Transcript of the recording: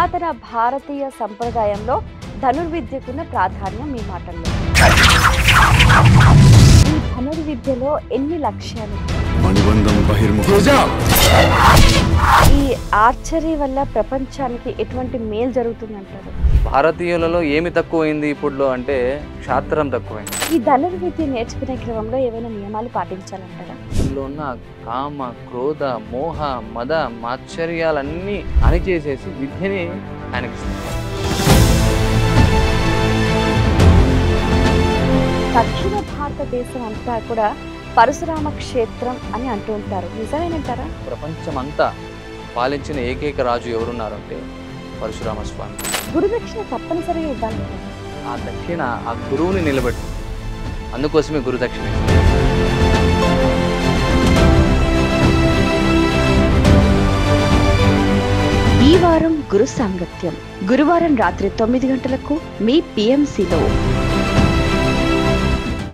పురాతన భారతీయ సంప్రదాయంలో ధనుర్విద్యకున్న ప్రాధాన్యం మీ మాటల్లో. ఈ ధనుర్విద్యలో ఎన్ని లక్ష్యాలు? ఈ ఆర్చరీ వల్ల ప్రపంచానికి ఎటువంటి మేలు జరుగుతుందంటారు? భారతీయులలో ఏమి తక్కువైంది ఇప్పుడులో అంటే శాస్త్రం తక్కువైంది. ఈ ధనుర్విద్య నేర్చుకునే క్రమంలో ఏమైనా నియమాలు పాటించాలంటారా? ఇందులో ఉన్న కామ, క్రోధ, మోహ, మద, మాత్సర్యాలన్నీ అణిచేసేసి విద్యని ఆయనకి ఇస్తున్నారు. దక్షిణ భారతదేశం అంతా కూడా పరశురామ క్షేత్రం అని అంటూ ఉంటారు, నిజమేనంటారా? ప్రపంచమంతా పాలించిన ఏకైక రాజు ఎవరున్నారంటే పరశురామ స్వామి. గురుదక్షిణ తప్పనిసరిగా ఇవ్వాలి. ఆ దక్షిణ ఆ గురువుని నిలబెట్టు, అందుకోసమే గురుదక్షిణ. ఈ వారం గురు సాంగత్యం గురువారం రాత్రి 9 గంటలకు మీ PMCలో.